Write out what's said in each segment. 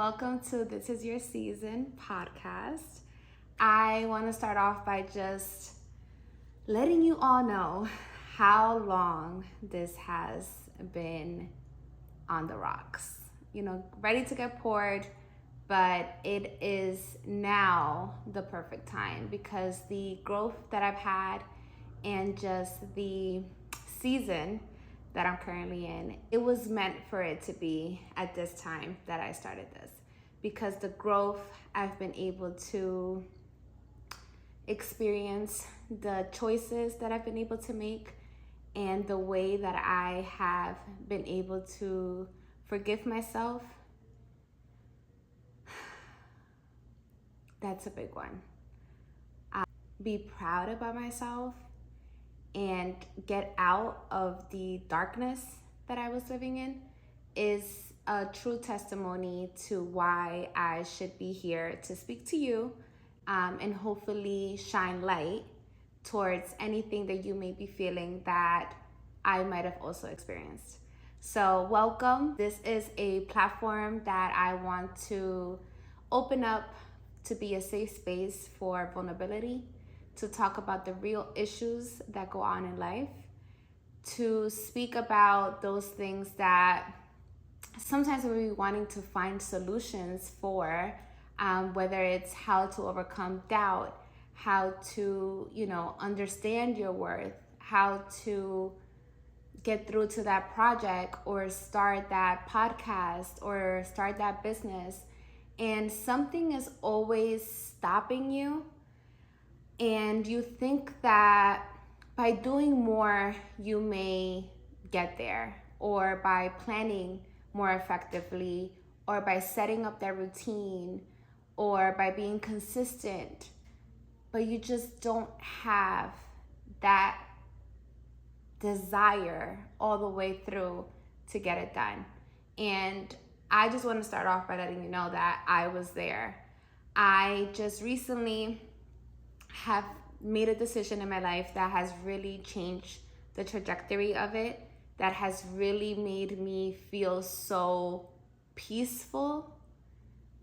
welcome to This Is Your Season podcast. I want to start off by just letting you all know how long this has been on the rocks. Ready to get poured, but it is now the perfect time because the growth that I've had and just the season that I'm currently in, it was meant for it to be at this time that I started this, because the growth I've been able to experience, the choices that I've been able to make, and the way that I have been able to forgive myself, that's a big one. Be proud about myself and get out of the darkness that I was living in is a true testimony to why I should be here to speak to you and hopefully shine light towards anything that you may be feeling that I might have also experienced. So welcome. This is a platform that I want to open up to be a safe space for vulnerability, to talk about the real issues that go on in life, to speak about those things that sometimes we're wanting to find solutions for, whether it's how to overcome doubt, how to, understand your worth, how to get through to that project or start that podcast or start that business. And something is always stopping you. And you think that by doing more, you may get there, or by planning more effectively, or by setting up that routine, or by being consistent, but you just don't have that desire all the way through to get it done. And I just want to start off by letting you know that I was there. I just recently have made a decision in my life that has really changed the trajectory of it, that has really made me feel so peaceful.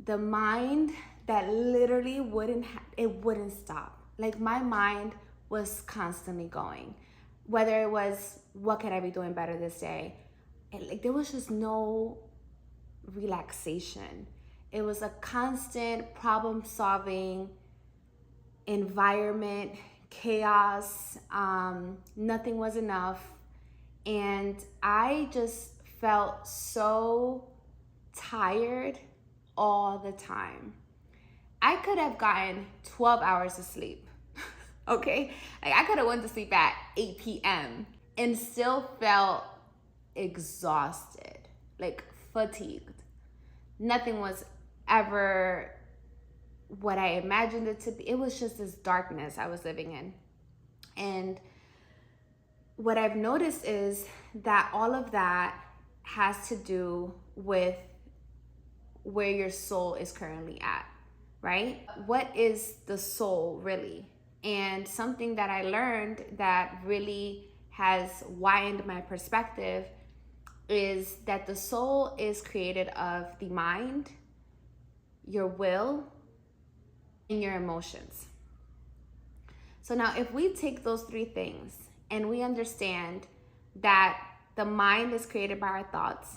The mind that literally wouldn't stop. Like, my mind was constantly going, whether it was, what can I be doing better this day? And there was just no relaxation. It was a constant problem solving environment, chaos, nothing was enough. And I just felt so tired all the time. I could have gotten 12 hours of sleep, okay? I could have went to sleep at 8 p.m. and still felt exhausted, fatigued. Nothing was ever what I imagined it to be. It was just this darkness I was living in. And what I've noticed is that all of that has to do with where your soul is currently at, right? What is the soul really? And something that I learned that really has widened my perspective is that the soul is created of the mind, your will, and your emotions. So now if we take those three things and we understand that the mind is created by our thoughts,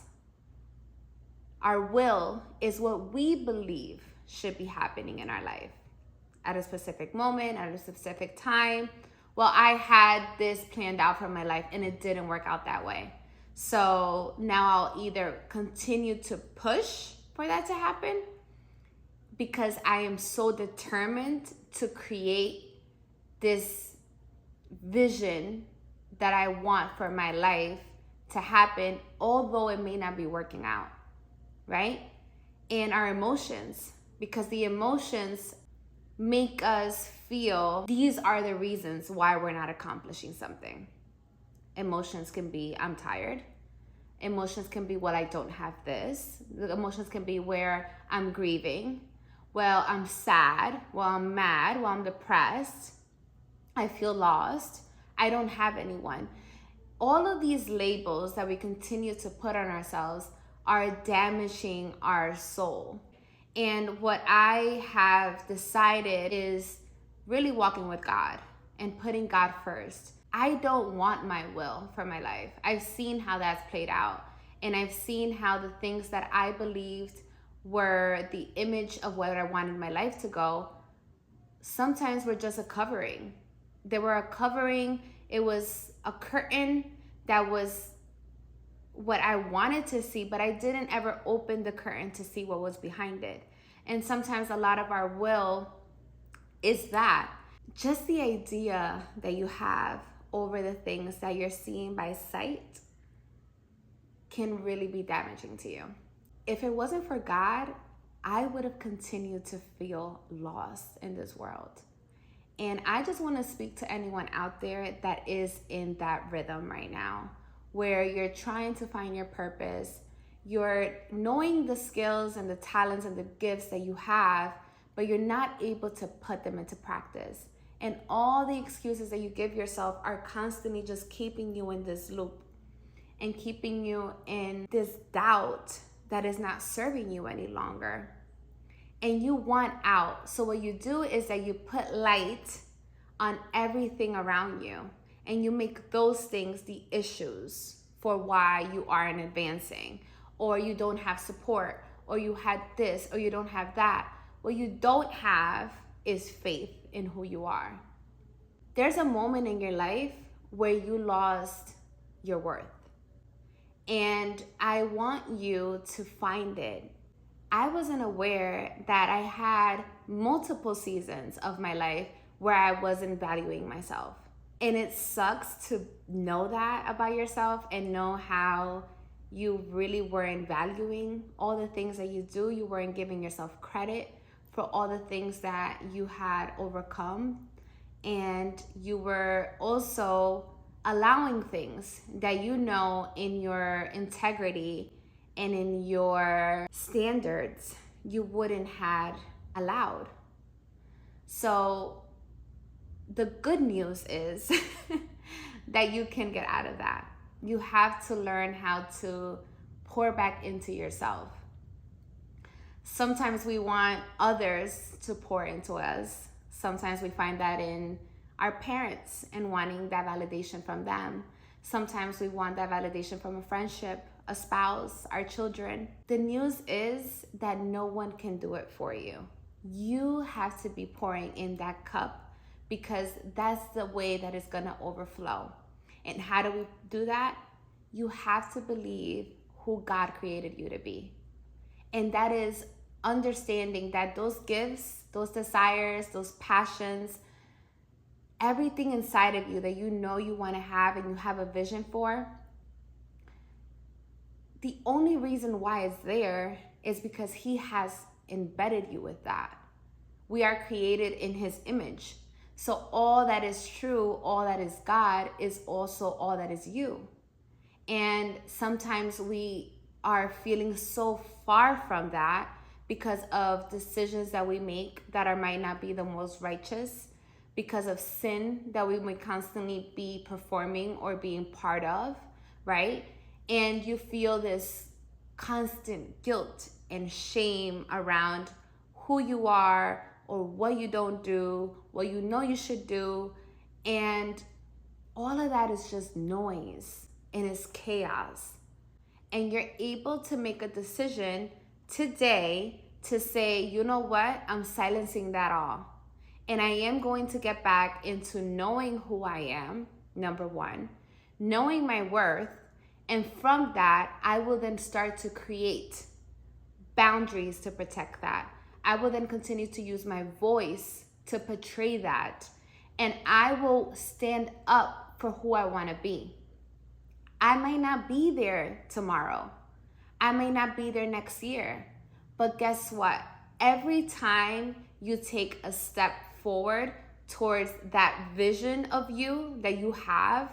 our will is what we believe should be happening in our life at a specific moment, at a specific time. Well, I had this planned out for my life and it didn't work out that way. So now I'll either continue to push for that to happen, because I am so determined to create this vision that I want for my life to happen, although it may not be working out, right? And our emotions, because the emotions make us feel these are the reasons why we're not accomplishing something. Emotions can be, I'm tired. Emotions can be, well, I don't have this. The emotions can be where I'm grieving. Well, I'm sad. Well, I'm mad. Well, I'm depressed. I feel lost. I don't have anyone. All of these labels that we continue to put on ourselves are damaging our soul. And what I have decided is really walking with God and putting God first. I don't want my will for my life. I've seen how that's played out. And I've seen how the things that I believed were the image of where I wanted my life to go, sometimes were just a covering. They were a covering. It was a curtain that was what I wanted to see, but I didn't ever open the curtain to see what was behind it. And sometimes a lot of our will is that. Just the idea that you have over the things that you're seeing by sight can really be damaging to you. If it wasn't for God, I would have continued to feel lost in this world. And I just want to speak to anyone out there that is in that rhythm right now, where you're trying to find your purpose, you're knowing the skills and the talents and the gifts that you have, but you're not able to put them into practice. And all the excuses that you give yourself are constantly just keeping you in this loop and keeping you in this doubt that is not serving you any longer. And you want out. So what you do is that you put light on everything around you, and you make those things the issues for why you aren't advancing, or you don't have support, or you had this, or you don't have that. What you don't have is faith in who you are. There's a moment in your life where you lost your worth. And I want you to find it. I wasn't aware that I had multiple seasons of my life where I wasn't valuing myself. And it sucks to know that about yourself and know how you really weren't valuing all the things that you do. You weren't giving yourself credit for all the things that you had overcome. And you were also allowing things that you know in your integrity and in your standards you wouldn't have allowed. So the good news is that you can get out of that. You have to learn how to pour back into yourself. Sometimes we want others to pour into us. Sometimes we find that in our parents and wanting that validation from them. Sometimes we want that validation from a friendship, a spouse, our children. The news is that no one can do it for you. You have to be pouring in that cup, because that's the way that it's gonna overflow. And how do we do that? You have to believe who God created you to be. And that is understanding that those gifts, those desires, those passions, everything inside of you that you know you want to have and you have a vision for, the only reason why it's there is because He has embedded you with that. We are created in His image. So all that is true, all that is God, is also all that is you. And sometimes we are feeling so far from that because of decisions that we make that might not be the most righteous, because of sin that we may constantly be performing or being part of, right? And you feel this constant guilt and shame around who you are or what you don't do, what you know you should do. And all of that is just noise and it's chaos. And you're able to make a decision today to say, you know what? I'm silencing that all. And I am going to get back into knowing who I am, number one, knowing my worth. And from that, I will then start to create boundaries to protect that. I will then continue to use my voice to portray that. And I will stand up for who I want to be. I may not be there tomorrow. I may not be there next year. But guess what? Every time you take a step forward towards that vision of you that you have,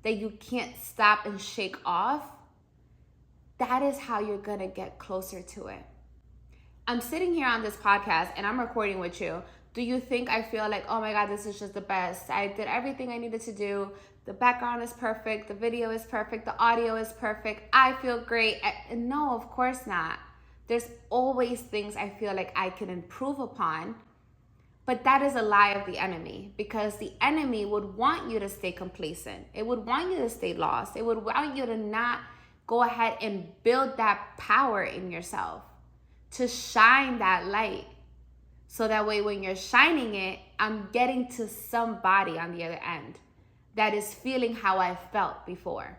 that you can't stop and shake off, that is how you're gonna get closer to it. I'm sitting here on this podcast and I'm recording with you. Do you think I feel like, oh my God, this is just the best? I did everything I needed to do. The background is perfect. The video is perfect. The audio is perfect. I feel great. No, of course not. There's always things I feel like I can improve upon. But that is a lie of the enemy, because the enemy would want you to stay complacent. It would want you to stay lost. It would want you to not go ahead and build that power in yourself, to shine that light. So that way when you're shining it, I'm getting to somebody on the other end that is feeling how I felt before.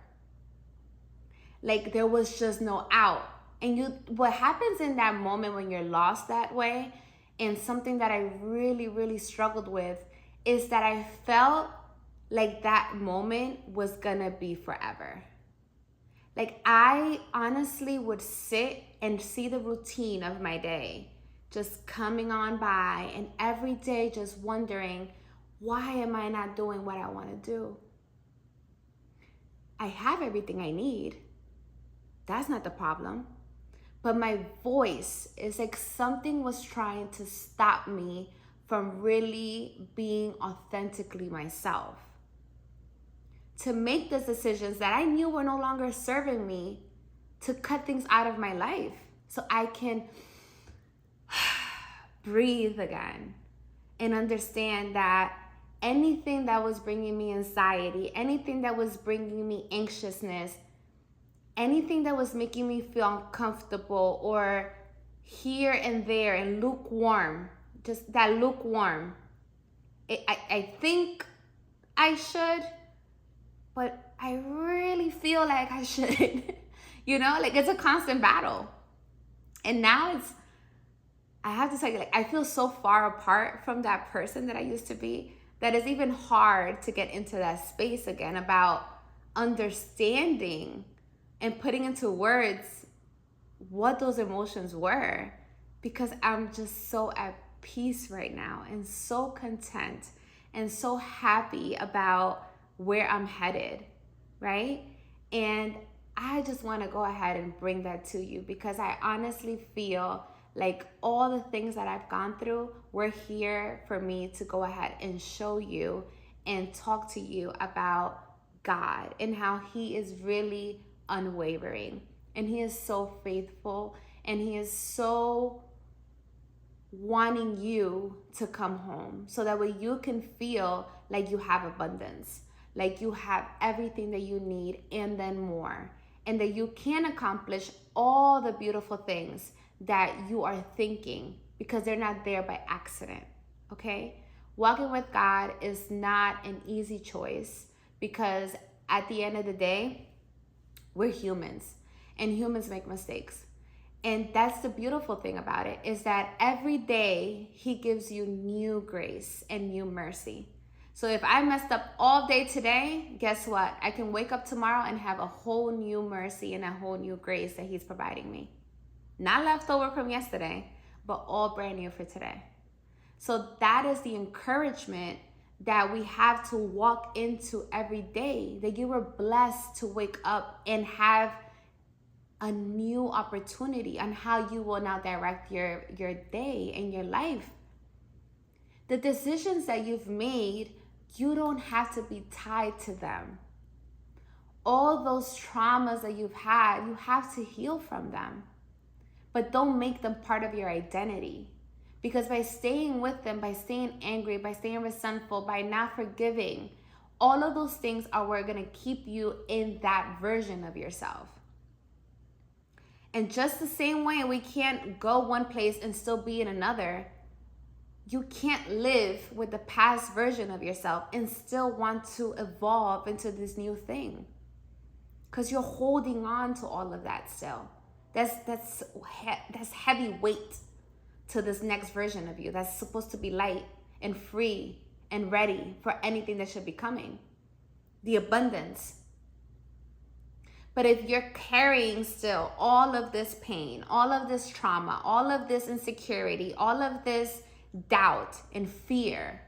Like there was just no out. And what happens in that moment when you're lost that way, and something that I really, really struggled with, is that I felt like that moment was gonna be forever. Like I honestly would sit and see the routine of my day just coming on by, and every day just wondering, why am I not doing what I want to do? I have everything I need. That's not the problem. But my voice is like something was trying to stop me from really being authentically myself. To make those decisions that I knew were no longer serving me, to cut things out of my life so I can breathe again and understand that anything that was bringing me anxiety, anything that was bringing me anxiousness, anything that was making me feel uncomfortable or here and there and lukewarm, just that lukewarm. I think I should, but I really feel like I shouldn't. Like it's a constant battle. And now I have to tell you, like, I feel so far apart from that person that I used to be that it's even hard to get into that space again about understanding and putting into words what those emotions were, because I'm just so at peace right now and so content and so happy about where I'm headed, right? And I just want to go ahead and bring that to you, because I honestly feel like all the things that I've gone through were here for me to go ahead and show you and talk to you about God and how He is really unwavering, and He is so faithful, and He is so wanting you to come home so that way you can feel like you have abundance, like you have everything that you need and then more, and that you can accomplish all the beautiful things that you are thinking, because they're not there by accident. Okay? Walking with God is not an easy choice, because at the end of the day, we're humans, and humans make mistakes. And that's the beautiful thing about it, is that every day He gives you new grace and new mercy. So if I messed up all day today, guess what? I can wake up tomorrow and have a whole new mercy and a whole new grace that He's providing me. Not leftover from yesterday, but all brand new for today. So that is the encouragement that we have to walk into every day, that you were blessed to wake up and have a new opportunity on how you will now direct your day and your life. The decisions that you've made, you don't have to be tied to them. All those traumas that you've had, you have to heal from them. But don't make them part of your identity. Because by staying with them, by staying angry, by staying resentful, by not forgiving, all of those things are what are going to keep you in that version of yourself. And just the same way we can't go one place and still be in another, you can't live with the past version of yourself and still want to evolve into this new thing, because you're holding on to all of that still. That's heavy weight to this next version of you that's supposed to be light and free and ready for anything that should be coming, the abundance. But if you're carrying still all of this pain, all of this trauma, all of this insecurity, all of this doubt and fear,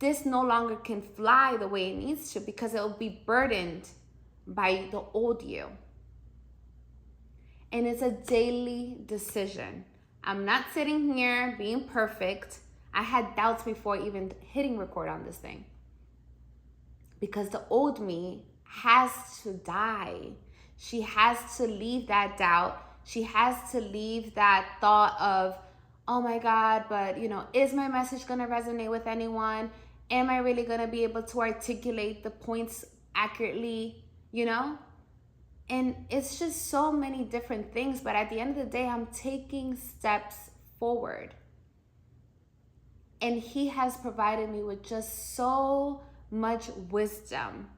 this no longer can fly the way it needs to, because it will be burdened by the old you. And it's a daily decision. I'm not sitting here being perfect. I had doubts before even hitting record on this thing, because the old me has to die. She has to leave that doubt. She has to leave that thought of, oh my God, but is my message gonna resonate with anyone? Am I really gonna be able to articulate the points accurately? And it's just so many different things, but at the end of the day, I'm taking steps forward. And he has provided me with just so much wisdom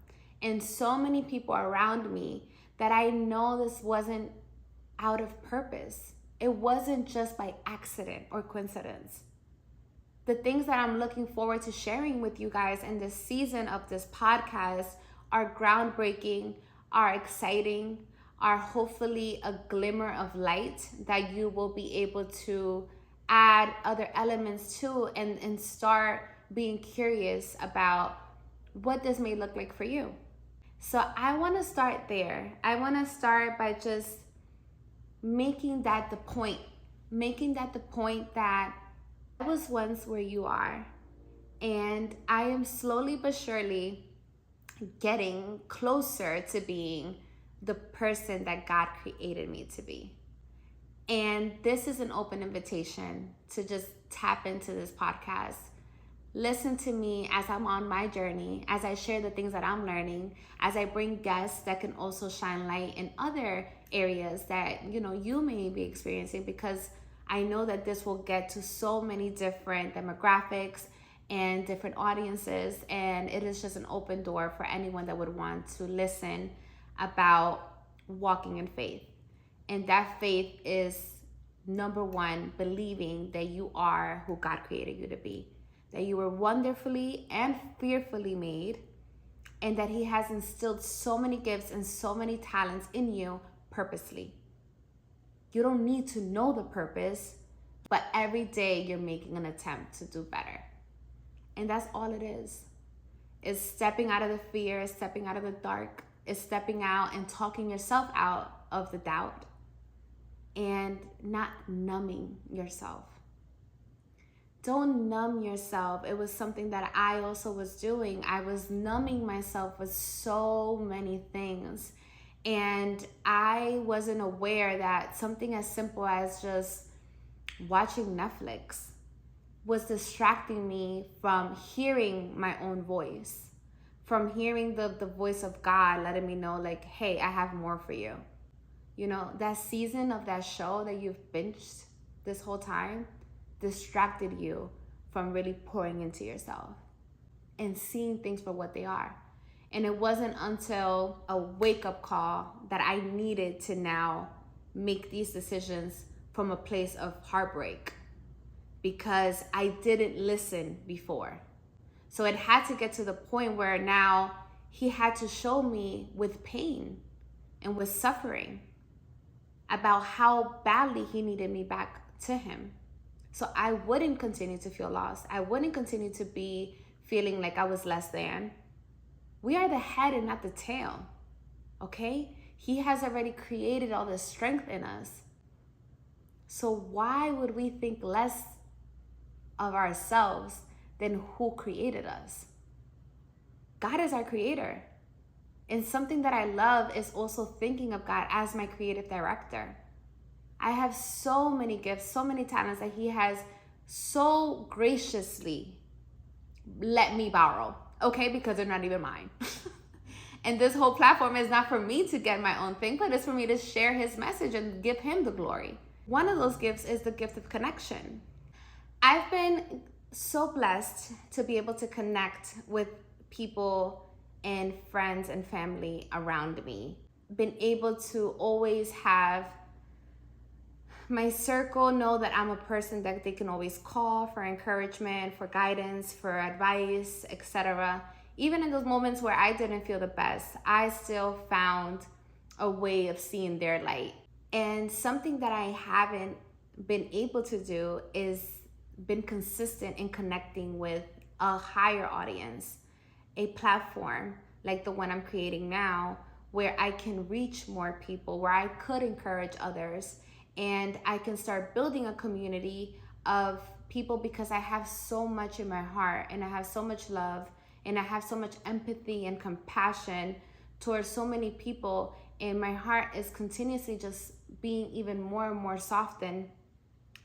and so many people around me that I know this wasn't out of purpose. It wasn't just by accident or coincidence. The things that I'm looking forward to sharing with you guys in this season of this podcast are groundbreaking, are exciting, are hopefully a glimmer of light that you will be able to add other elements to and start being curious about what this may look like for you. So I want to start there. I want to start by just making that the point that I was once where you are, and I am slowly but surely getting closer to being the person that God created me to be. And this is an open invitation to just tap into this podcast. Listen to me as I'm on my journey, as I share the things that I'm learning, as I bring guests that can also shine light in other areas that you may be experiencing, because I know that this will get to so many different demographics and different audiences, and it is just an open door for anyone that would want to listen about walking in faith. And that faith is, number one, believing that you are who God created you to be, that you were wonderfully and fearfully made, and that he has instilled so many gifts and so many talents in you purposely. You don't need to know the purpose, but every day you're making an attempt to do better. And that's all it is. It's stepping out of the fear, stepping out of the dark, it's stepping out and talking yourself out of the doubt and not numbing yourself. Don't numb yourself. It was something that I also was doing. I was numbing myself with so many things. And I wasn't aware that something as simple as just watching Netflix was distracting me from hearing my own voice, from hearing the voice of God letting me know, like, hey, I have more for you. That season of that show that you've binged this whole time distracted you from really pouring into yourself and seeing things for what they are. And it wasn't until a wake-up call that I needed to now make these decisions from a place of heartbreak, because I didn't listen before. So it had to get to the point where now he had to show me with pain and with suffering about how badly he needed me back to him. So I wouldn't continue to feel lost. I wouldn't continue to be feeling like I was less than. We are the head and not the tail, okay? He has already created all this strength in us. So why would we think less of ourselves than who created us? God is our creator. And something that I love is also thinking of God as my creative director. I have so many gifts, so many talents that he has so graciously let me borrow, okay? Because they're not even mine. And this whole platform is not for me to get my own thing, but it's for me to share his message and give him the glory. One of those gifts is the gift of connection. I've been so blessed to be able to connect with people and friends and family around me. Been able to always have my circle know that I'm a person that they can always call for encouragement, for guidance, for advice, etc. Even in those moments where I didn't feel the best, I still found a way of seeing their light. And something that I haven't been able to do is been consistent in connecting with a higher audience, a platform like the one I'm creating now, where I can reach more people, where I could encourage others, and I can start building a community of people, because I have so much in my heart, and I have so much love, and I have so much empathy and compassion towards so many people, and my heart is continuously just being even more and more softened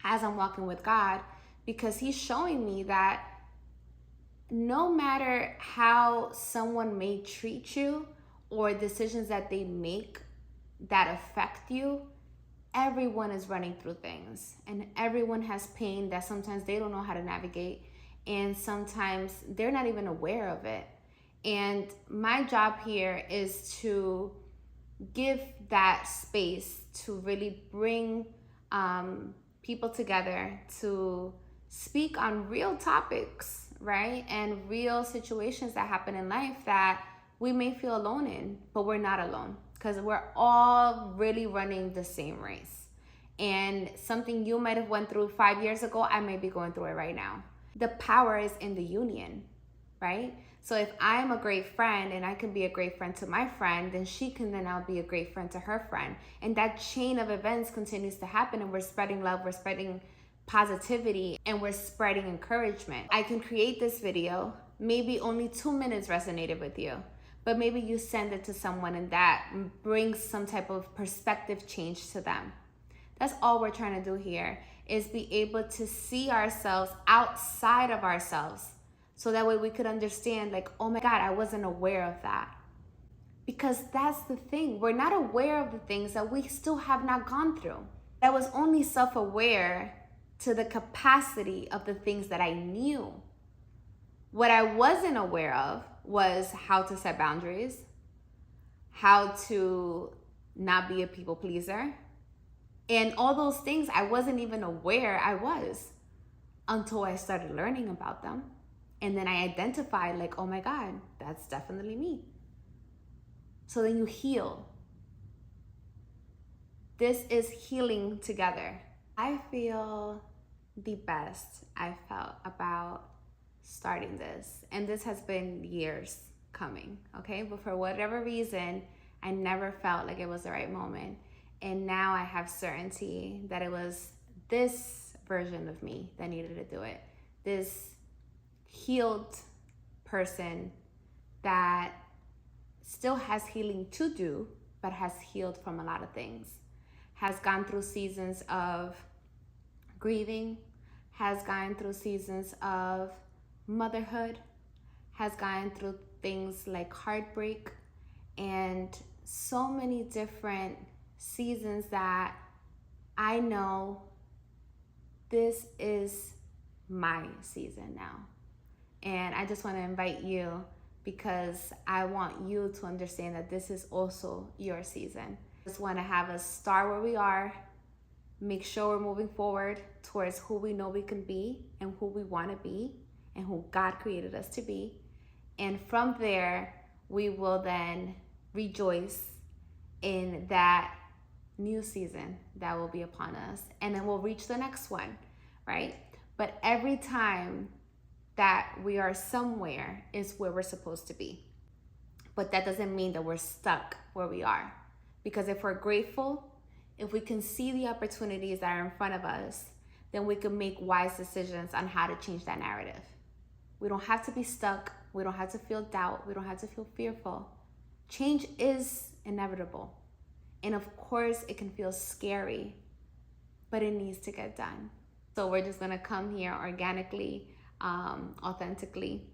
as I'm walking with God, because He's showing me that no matter how someone may treat you or decisions that they make that affect you, everyone is running through things and everyone has pain that sometimes they don't know how to navigate, and sometimes they're not even aware of it. And my job here is to give that space to really bring people together to speak on real topics, right? And real situations that happen in life that we may feel alone in, but we're not alone, because we're all really running the same race. And something you might have went through 5 years ago, I may be going through it right now. The power is in the union, right? So if I'm a great friend and I can be a great friend to my friend, then she can then now be a great friend to her friend. And that chain of events continues to happen, and we're spreading love, we're spreading positivity, and we're spreading encouragement. I can create this video, maybe only 2 minutes resonated with you, but maybe you send it to someone and that brings some type of perspective change to them. That's all we're trying to do here, is be able to see ourselves outside of ourselves. So that way we could understand, like, oh my God, I wasn't aware of that. Because that's the thing. We're not aware of the things that we still have not gone through. I was only self-aware to the capacity of the things that I knew. What I wasn't aware of was how to set boundaries, how to not be a people pleaser, and all those things I wasn't even aware I was until I started learning about them. And then I identified, like, oh my God, that's definitely me. So then you heal. This is healing together. I feel the best I felt about starting this. And this has been years coming, okay? But for whatever reason, I never felt like it was the right moment. And now I have certainty that it was this version of me that needed to do it. This healed person that still has healing to do, but has healed from a lot of things, has gone through seasons of grieving, has gone through seasons of motherhood, has gone through things like heartbreak, and so many different seasons that I know this is my season now. And I just want to invite you, because I want you to understand that this is also your season. I just want to have us start where we are, make sure we're moving forward towards who we know we can be and who we want to be and who God created us to be. And from there, we will then rejoice in that new season that will be upon us. And then we'll reach the next one, right? But every time that we are somewhere is where we're supposed to be. But that doesn't mean that we're stuck where we are. Because if we're grateful, if we can see the opportunities that are in front of us, then we can make wise decisions on how to change that narrative. We don't have to be stuck. We don't have to feel doubt. We don't have to feel fearful. Change is inevitable. And of course, it can feel scary, but it needs to get done. So we're just gonna come here organically, authentically,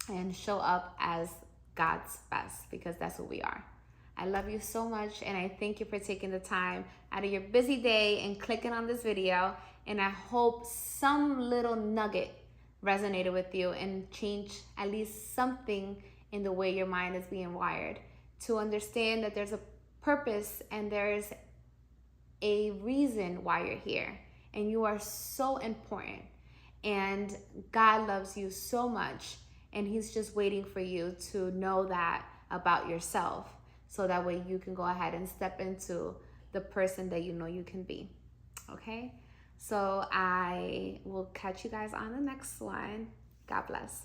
and show up as God's best, because that's who we are. I love you so much, and I thank you for taking the time out of your busy day and clicking on this video. And I hope some little nugget resonated with you and changed at least something in the way your mind is being wired, to understand that there's a purpose and there's a reason why you're here, and you are so important. And God loves you so much, and He's just waiting for you to know that about yourself, so that way you can go ahead and step into the person that you know you can be. Okay? So I will catch you guys on the next one. God bless.